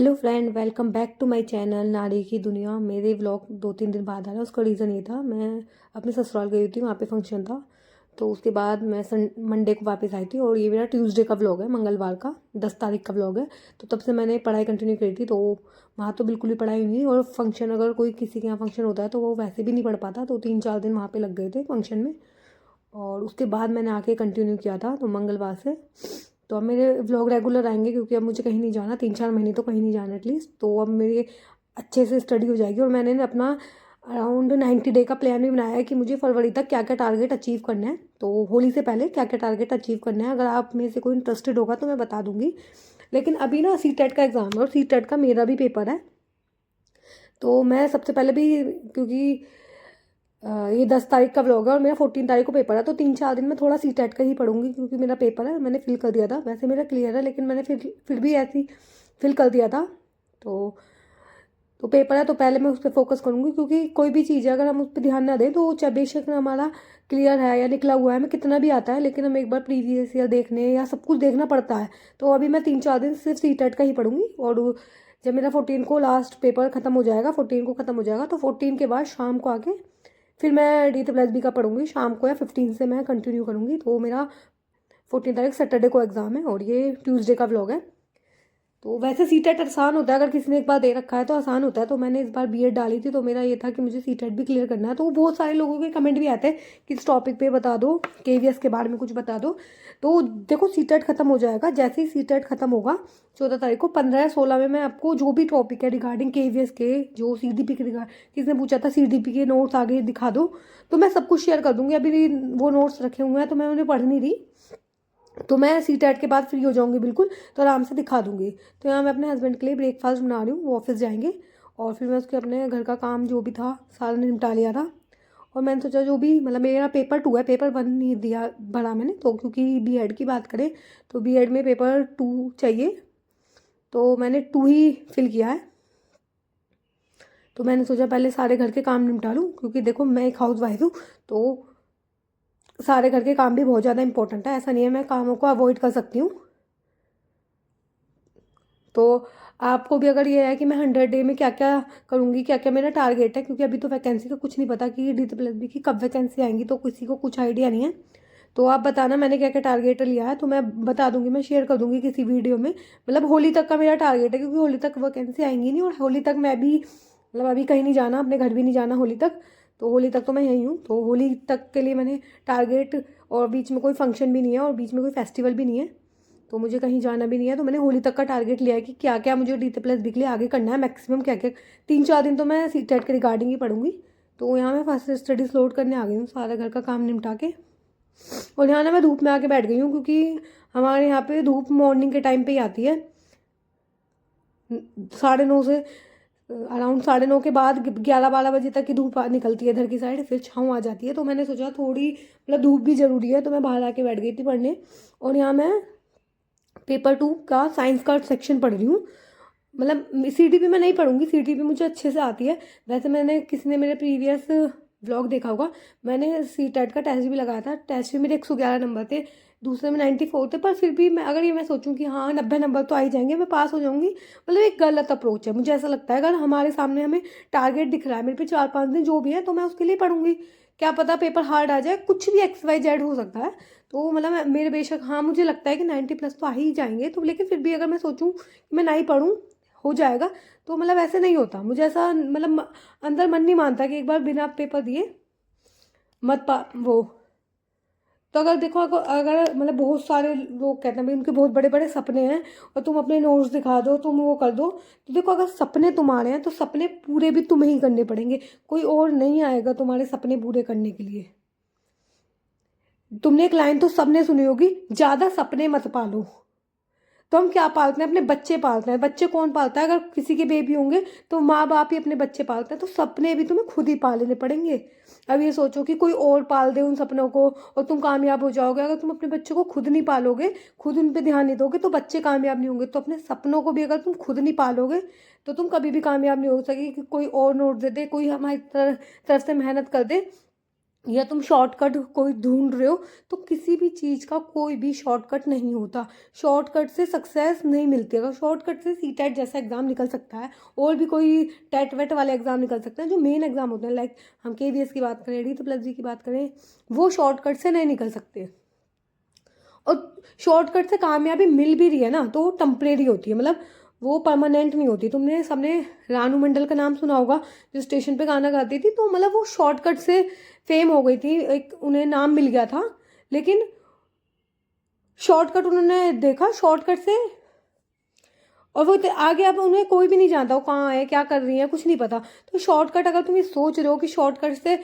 Hello friend, welcome back to my channel Nari Ki दुनिया। मेरे vlog 2-3 दिन बाद आ रहा है। उसका रीज़न ये था, मैं अपने ससुराल गई थी, वहाँ पे फंक्शन था। तो उसके बाद मैं मंडे को वापस आई थी और ये मेरा ट्यूसडे का व्लॉग है, मंगलवार का 10 तारीख का व्लॉग है। तो तब से मैंने पढ़ाई कंटिन्यू करी थी। तो वहाँ तो बिल्कुल ही पढ़ाई नहीं, और फंक्शन अगर कोई किसी के यहाँ फंक्शन होता है तो वो वैसे भी नहीं पढ़ पाता। तो 3-4 दिन वहाँ पर लग गए थे फंक्शन में, और उसके बाद मैंने आके कंटिन्यू किया था तो मंगलवार से। तो अब मेरे व्लॉग रेगुलर आएंगे, क्योंकि अब मुझे कहीं नहीं जाना, 3-4 महीने तो कहीं नहीं जाना एटलीस्ट। तो अब मेरी अच्छे से स्टडी हो जाएगी। और मैंने ना अपना अराउंड 90 डे का प्लान भी बनाया है कि मुझे फरवरी तक क्या क्या टारगेट अचीव करना है। तो होली से पहले क्या क्या टारगेट अचीव करना है, अगर आप में से कोई इंटरेस्टेड होगा तो मैं बता दूंगी। लेकिन अभी ना सी-टेट का एग्ज़ाम है, और सी-टेट का मेरा भी पेपर है। तो मैं सबसे पहले भी, क्योंकि ये 10 तारीख का व्लॉग है और मेरा 14 तारीख को पेपर है, तो 3-4 दिन में थोड़ा सी-टेट का ही पढ़ूंगी, क्योंकि मेरा पेपर है। मैंने फिल कर दिया था, वैसे मेरा क्लियर है, लेकिन मैंने फिर भी ऐसी फिल कर दिया था। तो पेपर है तो पहले मैं उस पर फोकस करूँगी, क्योंकि कोई भी चीज़ है अगर हम उस पर ध्यान ना दें तो चाहे बेशक हमारा क्लियर है या निकला हुआ है, हमें कितना भी आता है, लेकिन हम एक बार प्रीवियस ईयर देखने या सब कुछ देखना पड़ता है। तो अभी मैं 3-4 दिन सिर्फ सी-टेट का ही पढ़ूंगी। और जब मेरा 14 को लास्ट पेपर ख़त्म हो जाएगा, 14 को ख़त्म हो जाएगा, तो 14 के बाद शाम को आके फिर मैं डी++ का पढ़ूंगी शाम को, या 15 से मैं कंटिन्यू करूँगी। तो मेरा 14 तारीख सैटरडे को एग्ज़ाम है, और ये ट्यूसडे का व्लॉग है। तो वैसे सी-टेट आसान होता है, अगर किसी ने एक बार दे रखा है तो आसान होता है। तो मैंने इस बार बी.एड डाली थी, तो मेरा ये था कि मुझे सी-टेट भी क्लियर करना है। तो बहुत सारे लोगों के कमेंट भी आते हैं कि इस टॉपिक पे बता दो, के.वी.एस के बारे में कुछ बता दो। तो देखो, सी-टेट खत्म हो जाएगा, जैसे ही सी-टेट खत्म होगा 14 तारीख को, 15 या 16 में मैं आपको जो भी टॉपिक है रिगार्डिंग के.वी.एस के, जो सी.डी.पी के रिगार्ड, किसी ने पूछा था सी.डी.पी के नोट्स आगे दिखा दो, तो मैं सब कुछ शेयर कर दूंगी। अभी भी वो नोट्स रखे हुए हैं, तो मैं उन्हें पढ़ नहीं रही। तो मैं सी-टेट के बाद फ्री हो जाऊंगी बिल्कुल, तो आराम से दिखा दूंगी। तो यहाँ मैं अपने हस्बैंड के लिए ब्रेकफास्ट बना रही हूँ, वो ऑफिस जाएंगे। और फिर मैं उसके अपने घर का काम जो भी था सारा निपटा लिया था। और मैंने सोचा जो भी, मतलब मेरा पेपर 2 है, पेपर 1 नहीं दिया भरा मैंने, तो क्योंकि बी.एड की बात करें तो बी.एड में पेपर 2 चाहिए, तो मैंने 2 ही फिल किया है। तो मैंने सोचा पहले सारे घर के काम निपटा लूँ, क्योंकि देखो मैं एक हाउस वाइफ हूँ, तो सारे घर के काम भी बहुत ज़्यादा इंपॉर्टेंट है। ऐसा नहीं है मैं कामों को अवॉइड कर सकती हूँ। तो आपको भी अगर ये है कि मैं 100 डे में क्या क्या करूँगी, क्या क्या मेरा टारगेट है, क्योंकि अभी तो वैकेंसी का कुछ नहीं पता कि डी++ की कब वैकेंसी आएंगी, तो किसी को कुछ आइडिया नहीं है। तो आप बताना मैंने क्या क्या टारगेट लिया है, तो मैं बता दूंगी, मैं शेयर कर दूंगी किसी वीडियो में। मतलब होली तक का मेरा टारगेट है, क्योंकि होली तक वैकेंसी आएंगी नहीं, और होली तक मैं भी, मतलब अभी कहीं नहीं जाना, अपने घर भी नहीं जाना होली तक। तो होली तक तो मैं यहीं हूँ, तो होली तक के लिए मैंने टारगेट, और बीच में कोई फंक्शन भी नहीं है और बीच में कोई फेस्टिवल भी नहीं है, तो मुझे कहीं जाना भी नहीं है। तो मैंने होली तक का टारगेट लिया है कि क्या क्या मुझे डी++ के लिए आगे करना है, मैक्सिमम क्या क्या। 3-4 दिन तो मैं सी-टेट के रिगार्डिंग ही पढ़ूंगी। तो यहाँ मैं फर्स्ट स्टडीज लोड करने आ गई हूँ, सारा घर का काम निपटा के। और यहाँ ना मैं धूप में आके बैठ गई हूँ, क्योंकि हमारे यहाँ पे धूप मॉर्निंग के टाइम पे ही आती है, 9:30 से अराउंड 9:30 के बाद 11-12 बजे तक की धूप निकलती है इधर की साइड, फिर छाँव आ जाती है। तो मैंने सोचा थोड़ी, मतलब धूप भी ज़रूरी है, तो मैं बाहर आके बैठ गई थी पढ़ने। और यहाँ मैं पेपर 2 का साइंस का सेक्शन पढ़ रही हूँ। मतलब सी-डी.पी में नहीं पढ़ूंगी, सी-डी.पी मुझे अच्छे से आती है। वैसे मैंने, किसी ने मेरे प्रीवियस व्लॉग देखा होगा, मैंने सी-टेट का टेस्ट भी लगाया था, टेस्ट में मेरे 111 नंबर थे, दूसरे में 94 थे। पर फिर भी मैं, अगर ये मैं सोचूं कि हाँ 90 नंबर तो आ ही जाएंगे, मैं पास हो जाऊंगी, मतलब एक गलत अप्रोच है। मुझे ऐसा लगता है अगर हमारे सामने हमें टारगेट दिख रहा है, मेरे पे 4-5 दिन जो भी है, तो मैं उसके लिए पढ़ूंगी। क्या पता पेपर हार्ड आ जाए, कुछ भी XYZ हो सकता है। तो मतलब मेरे बेशक, हाँ मुझे लगता है कि 90+ तो आ ही जाएंगे, तो लेकिन फिर भी अगर मैं सोचूं कि मैं नहीं पढ़ूं, हो जाएगा, तो मतलब ऐसे नहीं होता। मुझे ऐसा, मतलब अंदर मन नहीं मानता कि एक बार बिना पेपर दिए मत पा वो। तो अगर देखो, अगर मतलब बहुत सारे लोग कहते हैं भाई उनके बहुत बड़े बड़े सपने हैं, और तुम अपने नोट्स दिखा दो, तुम वो कर दो, तो देखो अगर सपने तुम्हारे हैं तो सपने पूरे भी तुम्हें ही करने पड़ेंगे, कोई और नहीं आएगा तुम्हारे सपने पूरे करने के लिए। तुमने एक लाइन तो सबने सुनी होगी, ज्यादा सपने मत पालो। तो हम क्या पालते हैं, अपने बच्चे पालते हैं। बच्चे कौन पालता है, अगर किसी के बेबी होंगे तो माँ बाप ही अपने बच्चे पालते हैं। तो सपने भी तुम्हें खुद ही पालने पड़ेंगे। अब ये सोचो कि कोई और पाल दे उन सपनों को और तुम कामयाब हो जाओगे, अगर तुम अपने बच्चों को खुद नहीं पालोगे, खुद उन पे ध्यान नहीं दोगे, तो बच्चे कामयाब नहीं होंगे। तो अपने सपनों को भी अगर तुम खुद नहीं पालोगे, तो तुम कभी भी कामयाब नहीं हो सके कि कोई और नोट दे दे, कोई हमारी तरफ से मेहनत कर दे, या तुम शॉर्टकट कोई ढूंढ रहे हो, तो किसी भी चीज़ का कोई भी शॉर्टकट नहीं होता। शॉर्टकट से सक्सेस नहीं मिलती। अगर शॉर्टकट से सीटेट जैसा एग्ज़ाम निकल सकता है, और भी कोई टेट वेट वाले एग्ज़ाम निकल सकते हैं जो मेन एग्ज़ाम होते हैं, लाइक हम KVS की बात करें, DSSB की बात करें, वो शॉर्टकट से नहीं निकल सकते। और शॉर्टकट से कामयाबी मिल भी रही है ना, तो वो टेम्परेरी होती है, मतलब वो परमानेंट नहीं होती। तुमने सबने रानू मंडल का नाम सुना होगा, जो स्टेशन पे गाना गाती थी, तो मतलब वो शॉर्टकट से फेम हो गई थी, एक उन्हें नाम मिल गया था, लेकिन शॉर्टकट उन्होंने देखा शॉर्टकट से, और वो आगे अब उन्हें कोई भी नहीं जानता वो कहाँ है, क्या कर रही है, कुछ नहीं पता। तो शॉर्टकट, अगर तुम ये सोच रहे हो कि शॉर्टकट से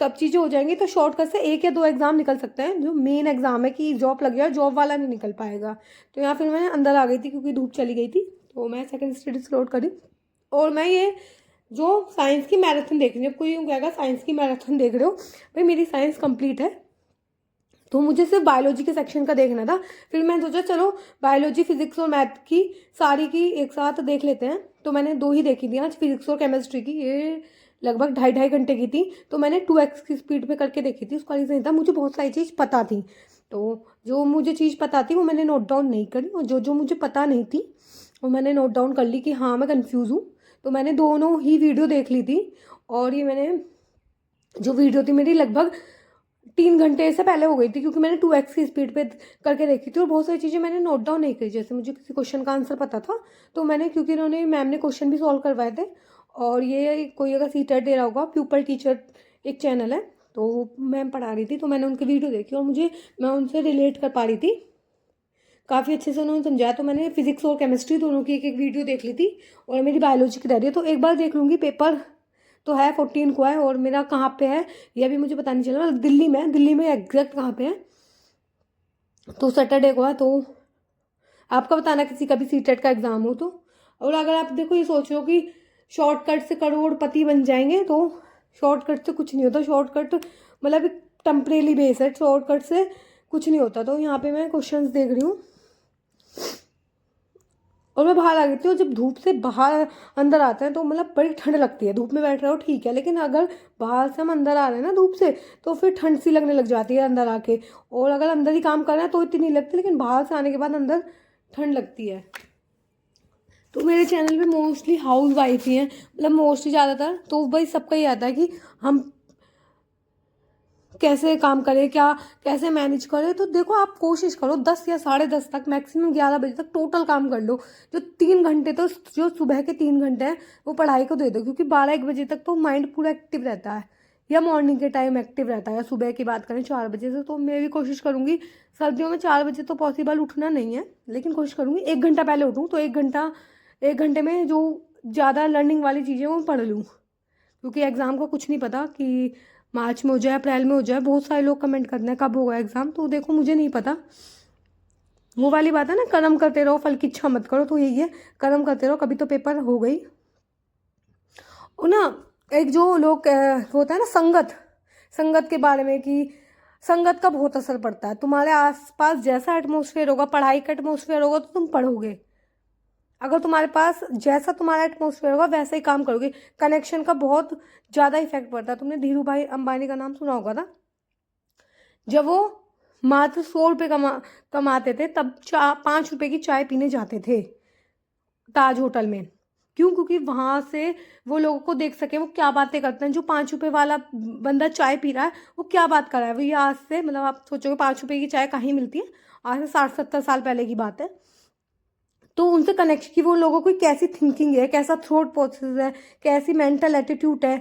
सब चीज़ें हो जाएंगी, तो शॉर्टकट से 1 या 2 एग्ज़ाम निकल सकते हैं, जो मेन एग्ज़ाम है कि जॉब लग जाए, जॉब वाला नहीं निकल पाएगा। तो यहाँ फिर मैं अंदर आ गई थी क्योंकि धूप चली गई थी, तो मैं सेकंड स्टडी स्टार्ट करी। और मैं ये जो साइंस की मैराथन देख रही हूँ, जब कोई यूँ कहेगा साइंस की मैराथन देख रहे हो, भाई मेरी साइंस कंप्लीट है, तो मुझे सिर्फ बायोलॉजी के सेक्शन का देखना था। फिर मैंने सोचा चलो बायोलॉजी, फिजिक्स और मैथ की सारी की एक साथ देख लेते हैं। तो मैंने 2 ही देखी थी आज, फिजिक्स और केमिस्ट्री की, ये लगभग 2.5 घंटे की थी। तो मैंने 2x की स्पीड पे करके देखी थी। उसका रीज़न था, मुझे बहुत सारी चीज़ पता थी, तो जो मुझे चीज़ पता थी वो मैंने नोट डाउन नहीं करी, और जो जो मुझे पता नहीं थी वो मैंने नोट डाउन कर ली कि हाँ मैं कन्फ्यूज़ हूँ। तो मैंने दोनों ही वीडियो देख ली थी, और ये मैंने जो वीडियो थी मेरी लगभग 3 घंटे से पहले हो गई थी, क्योंकि मैंने 2x की स्पीड पे करके देखी थी, और बहुत सारी चीज़ें मैंने नोट डाउन नहीं करी। जैसे मुझे किसी क्वेश्चन का आंसर पता था, तो मैंने, क्योंकि इन्होंने मैम ने क्वेश्चन भी सॉल्व करवाए थे, और ये कोई अगर सीटेट दे रहा होगा, प्यूपल टीचर एक चैनल है, तो वो मैम पढ़ा रही थी, तो मैंने उनकी वीडियो देखी, और मुझे, मैं उनसे रिलेट कर पा रही थी, काफ़ी अच्छे से उन्होंने समझाया। तो मैंने फिजिक्स और केमिस्ट्री दोनों की एक एक वीडियो देख ली थी, और मेरी बायोलॉजी की रह रही है, तो एक बार देख लूँगी। पेपर तो है 14 को है, और मेरा कहाँ पे है ये अभी मुझे पता नहीं चला, मतलब दिल्ली में एग्जैक्ट कहाँ पे है, तो सैटरडे को है। तो आपका बताना किसी का भी सीटेट का एग्ज़ाम हो तो। और अगर आप देखो ये सोच रहे हो कि शॉर्टकट से करोड़पति बन जाएंगे, तो शॉर्टकट से कुछ नहीं होता। शॉर्टकट मतलब एक टेम्परेरी बेस है, शॉर्टकट से कुछ नहीं होता। तो यहाँ पे मैं क्वेश्चंस देख रही हूँ, और मैं बाहर आ गई थी, और जब धूप से बाहर अंदर आते हैं तो मतलब बड़ी ठंड लगती है। धूप में बैठ रहे हो ठीक है, लेकिन अगर बाहर से हम अंदर आ रहे हैं ना धूप से, तो फिर ठंड सी लगने लग जाती है अंदर आके। और अगर अंदर ही काम कर रहे हैं तो इतनी नहीं लगती, लेकिन बाहर से आने के बाद अंदर ठंड लगती है। तो मेरे चैनल पे मोस्टली हाउस वाइफ ही हैं, मतलब मोस्टली ज़्यादातर। तो भाई सबका ही आता है कि हम कैसे काम करें, क्या कैसे मैनेज करें। तो देखो आप कोशिश करो 10 या 10:30 तक, मैक्सिमम 11 बजे तक टोटल काम कर लो। जो 3 घंटे, तो जो सुबह के 3 घंटे हैं वो पढ़ाई को दे दो, क्योंकि 12-1 बजे तक तो माइंड पूरा एक्टिव रहता है, या मॉर्निंग के टाइम एक्टिव रहता है, या सुबह की बात करें 4 बजे से। तो मैं भी कोशिश करूँगी, सर्दियों में 4 बजे तो पॉसिबल उठना नहीं है, लेकिन कोशिश करूँगी 1 घंटा पहले उठूँ, तो 1 घंटे में जो ज़्यादा लर्निंग वाली चीज़ें वो पढ़ लूँ, क्योंकि एग्ज़ाम का कुछ नहीं पता कि मार्च में हो जाए, अप्रैल में हो जाए। बहुत सारे लोग कमेंट करते हैं कब होगा एग्ज़ाम, तो देखो मुझे नहीं पता। वो वाली बात है ना, कर्म करते रहो फल की इच्छा मत करो, तो यही है, कर्म करते रहो, कभी तो पेपर हो गई। और ना एक जो लोग होता है ना संगत, संगत के बारे में, कि संगत का बहुत असर पड़ता है। तुम्हारे आसपास जैसा एटमोसफेयर होगा, पढ़ाई का एटमोसफेयर होगा, तो तुम पढ़ोगे। अगर तुम्हारे पास जैसा तुम्हारा एटमोसफेयर होगा वैसे ही काम करोगे। कनेक्शन का बहुत ज़्यादा इफेक्ट पड़ता है। तुमने धीरू भाई अंबानी का नाम सुना होगा ना, जब वो मात्र 100 रुपये कमाते थे, तब 5 रुपये की चाय पीने जाते थे ताज होटल में। क्यों? क्योंकि वहाँ से वो लोगों को देख सके वो क्या बातें करते हैं। जो 5 रुपये वाला बंदा चाय पी रहा है वो क्या बात कर रहा है, वो ये आज से, मतलब आप सोचोगे 5 रुपये की चाय कहीं मिलती है, आज से 60-70 साल पहले की बात है। तो उनसे कनेक्शन की, वो लोगों की कैसी थिंकिंग है, कैसा थॉट प्रोसेस है, कैसी मेंटल एटीट्यूड है।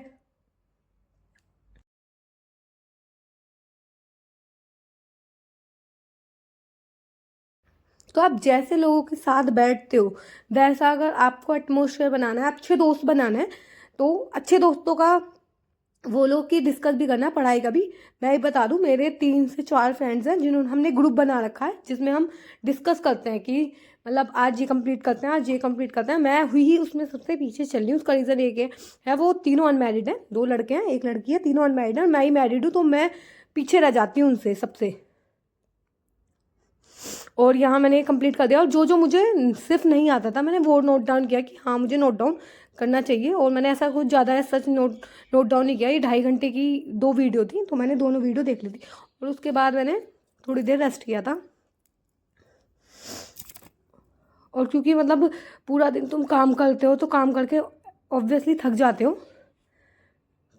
तो आप जैसे लोगों के साथ बैठते हो, वैसा अगर आपको एटमोसफेयर बनाना है, अच्छे दोस्त बनाना है, तो अच्छे दोस्तों का वो लोग की डिस्कस भी करना है, पढ़ाई का भी। मैं ही बता दूं, मेरे 3 से 4 फ्रेंड्स हैं जिन्होंने, हमने ग्रुप बना रखा है, जिसमें हम डिस्कस करते हैं कि मतलब आज ये कंप्लीट करते हैं, आज ये कंप्लीट करते हैं। मैं हुई ही उसमें सबसे पीछे चल रही हूँ। उसका रीज़न एक है, वो तीनों अनमैरिड हैं, 2 लड़के हैं 1 लड़की है, तीनों अनमैरिड हैं, और मैं ही मैरिड हूँ, तो मैं पीछे रह जाती हूँ उनसे सबसे। और यहाँ मैंने कंप्लीट कर दिया, और जो जो मुझे सिर्फ नहीं आता था मैंने वो नोट डाउन किया कि हाँ मुझे नोट डाउन करना चाहिए। और मैंने ऐसा कुछ ज़्यादा सच नोट डाउन नहीं किया। ये 2.5 घंटे की 2 वीडियो थी, तो मैंने दोनों वीडियो देख ली थी और उसके बाद मैंने थोड़ी देर रेस्ट किया था। और क्योंकि मतलब पूरा दिन तुम काम करते हो तो काम करके ऑब्वियसली थक जाते हो।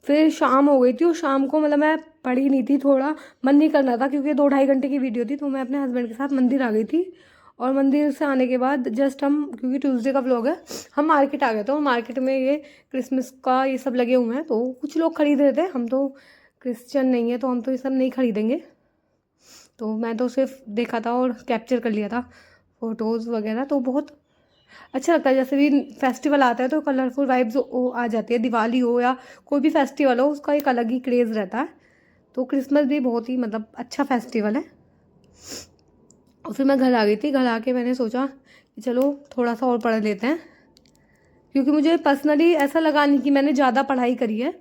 फिर शाम हो गई थी और शाम को मतलब मैं पढ़ी नहीं थी, थोड़ा मन नहीं करना था क्योंकि 2-2.5 घंटे की वीडियो थी। तो मैं अपने हस्बैंड के साथ मंदिर आ गई थी और मंदिर से आने के बाद जस्ट हम, क्योंकि ट्यूसडे का व्लॉग है, हम मार्केट आ गए थे और मार्केट में ये क्रिसमस का ये सब लगे हुए हैं तो कुछ लोग खरीद रहे थे। हम तो क्रिश्चियन नहीं है तो हम तो ये सब नहीं खरीदेंगे, तो मैं तो सिर्फ देखा था और कैप्चर कर लिया था फ़ोटोज़ वगैरह। तो बहुत अच्छा लगता है, जैसे भी फेस्टिवल आता है तो कलरफुल वाइब्स आ जाती है। दिवाली हो या कोई भी फेस्टिवल हो, उसका एक अलग ही क्रेज़ रहता है। तो क्रिसमस भी बहुत ही मतलब अच्छा फेस्टिवल है। और फिर मैं घर आ गई थी। घर आके मैंने सोचा कि चलो थोड़ा सा और पढ़ लेते हैं, क्योंकि मुझे पर्सनली ऐसा लगा नहीं कि मैंने ज़्यादा पढ़ाई करी है।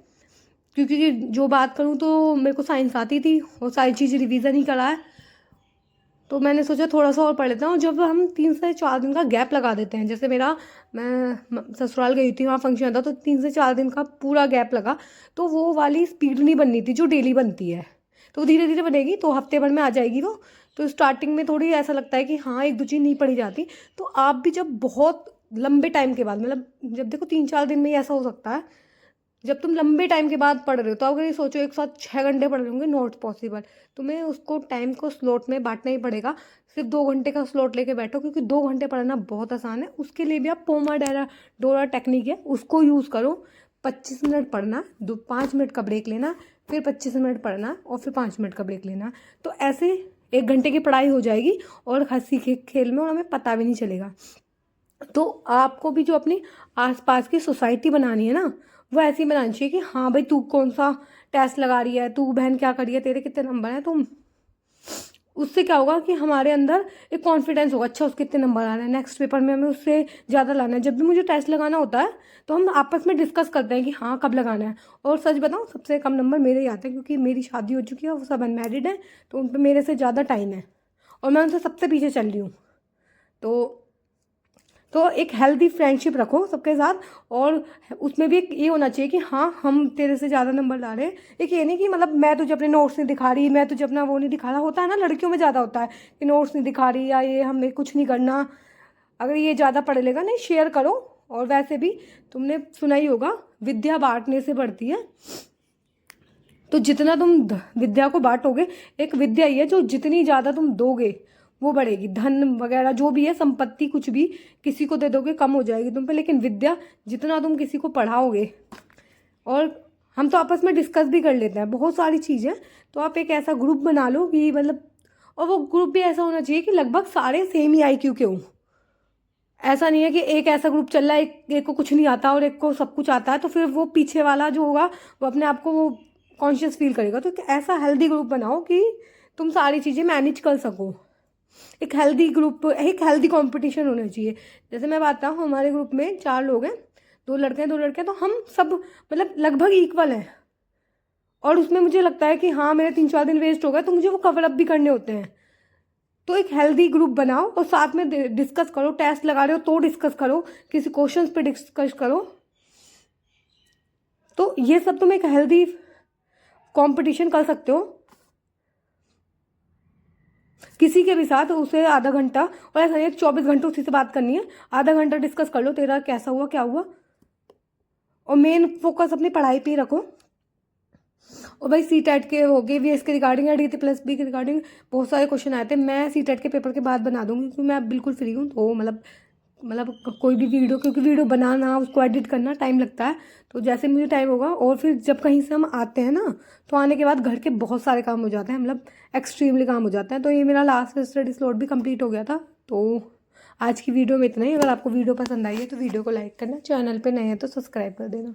क्योंकि जो बात करूँ तो मेरे को साइंस आती थी और सारी चीज़ रिवीजन ही करा है, तो मैंने सोचा थोड़ा सा और पढ़ लेता हूँ। जब हम 3 से 4 दिन का गैप लगा देते हैं, जैसे मैं ससुराल गई थी, वहाँ फंक्शन था तो 3 से 4 दिन का पूरा गैप लगा, तो वो वाली स्पीड नहीं बननी थी जो डेली बनती है। तो धीरे धीरे बनेगी तो हफ्ते भर में आ जाएगी वो। तो स्टार्टिंग में थोड़ी ऐसा लगता है कि हाँ 1-2 चीज़ नहीं पढ़ी जाती। तो आप भी जब बहुत लंबे टाइम के बाद, मतलब जब देखो 3-4 दिन में ही ऐसा हो सकता है, जब तुम लंबे टाइम के बाद पढ़ रहे हो, तो अगर ये सोचो एक साथ 6 घंटे पढ़ रहे होंगे, नॉट पॉसिबल। तुम्हें उसको टाइम को स्लॉट में बांटना ही पड़ेगा। सिर्फ 2 घंटे का स्लॉट लेके बैठो, क्योंकि 2 घंटे पढ़ना बहुत आसान है। उसके लिए भी आप पोमोडोरो टेक्निक है, उसको यूज़ करो। 25 मिनट पढ़ना, 5 मिनट का ब्रेक लेना, फिर 25 मिनट पढ़ना और फिर 5 मिनट का ब्रेक लेना। तो ऐसे 1 घंटे की पढ़ाई हो जाएगी और हंसी खेल में, और हमें पता भी नहीं चलेगा। तो आपको भी जो अपनी आसपास की सोसाइटी बनानी है ना, वो ऐसी बनानी चाहिए कि हाँ भाई तू कौन सा टेस्ट लगा रही है, तू बहन क्या कर रही है, तेरे कितने नंबर हैं। तो उससे क्या होगा कि हमारे अंदर एक कॉन्फिडेंस होगा, अच्छा उसके कितने नंबर आ रहे हैं, नेक्स्ट पेपर में हमें उससे ज़्यादा लाना है। जब भी मुझे टेस्ट लगाना होता है तो हम आपस में डिस्कस करते हैं कि हाँ कब लगाना है। और सच बताऊँ, सबसे कम नंबर मेरे ही आते हैं, क्योंकि मेरी शादी हो चुकी है, वो सब अनमैरिड है, तो उन पर मेरे से ज़्यादा टाइम है और मैं उनसे सबसे पीछे चल रही हूँ। तो एक हेल्दी फ्रेंडशिप रखो सबके साथ। और उसमें भी एक ये होना चाहिए कि हाँ हम तेरे से ज़्यादा नंबर ला रहे हैं। एक ये नहीं कि मतलब मैं तुझे अपने नोट्स नहीं दिखा रही, मैं तुझे अपना वो नहीं दिखा रहा। होता है ना, लड़कियों में ज़्यादा होता है कि नोट्स नहीं दिखा रही या ये हमें कुछ नहीं करना। अगर ये ज़्यादा पढ़ लेगा, नहीं शेयर करो। और वैसे भी तुमने सुना ही होगा, विद्या बांटने से बढ़ती है। तो जितना तुम विद्या को बांटोगे, एक विद्या ही है जो जितनी ज़्यादा तुम दोगे वो बढ़ेगी। धन वगैरह जो भी है, संपत्ति कुछ भी किसी को दे दोगे कम हो जाएगी तुम पे, लेकिन विद्या जितना तुम किसी को पढ़ाओगे। और हम तो आपस में डिस्कस भी कर लेते हैं बहुत सारी चीज़ें। तो आप एक ऐसा ग्रुप बना लो कि मतलब, और वो ग्रुप भी ऐसा होना चाहिए कि लगभग सारे सेम ही IQ के हों। ऐसा नहीं है कि एक ऐसा ग्रुप चल रहा है, एक को कुछ नहीं आता और एक को सब कुछ आता है, तो फिर वो पीछे वाला जो होगा वो अपने आप को वो कॉन्शियस फील करेगा। तो ऐसा हेल्दी ग्रुप बनाओ कि तुम सारी चीज़ें मैनेज कर सको। एक हेल्दी ग्रुप, एक हेल्दी कंपटीशन होना चाहिए। जैसे मैं बात हूँ, हमारे ग्रुप में 4 लोग हैं, 2 लड़के हैं 2 लड़के हैं, तो हम सब मतलब लगभग इक्वल हैं। और उसमें मुझे लगता है कि हाँ मेरे 3-4 दिन वेस्ट हो गए, तो मुझे वो कवर अप भी करने होते हैं। तो एक हेल्दी ग्रुप बनाओ और साथ में डिस्कस करो। टेस्ट लगा रहे हो तो डिस्कस करो, किसी क्वेश्चंस पे डिस्कस करो। तो ये सब तुम एक हेल्दी कंपटीशन कर सकते हो किसी के भी साथ। उसे आधा घंटा, और ऐसा नहीं 24 घंटे उसी से बात करनी है, आधा घंटा डिस्कस कर लो तेरा कैसा हुआ क्या हुआ। और मेन फोकस अपनी पढ़ाई पे ही रखो। और भाई CTET के हो गए, VS के रिगार्डिंग या DT+B के रिगार्डिंग बहुत सारे क्वेश्चन आए थे। मैं CTET के पेपर के बाद बना दूंगी, क्योंकि मैं बिल्कुल फ्री हूँ। तो मतलब कोई भी वीडियो, क्योंकि वीडियो बनाना उसको एडिट करना टाइम लगता है, तो जैसे मुझे टाइम होगा। और फिर जब कहीं से हम आते हैं ना, तो आने के बाद घर के बहुत सारे काम हो जाते हैं, मतलब एक्सट्रीमली काम हो जाते हैं। तो ये मेरा लास्ट स्टडी स्लॉट भी कंप्लीट हो गया था। तो आज की वीडियो में इतना ही। अगर आपको वीडियो पसंद आई है तो वीडियो को लाइक करना, चैनल पे नए हैं तो सब्सक्राइब कर देना।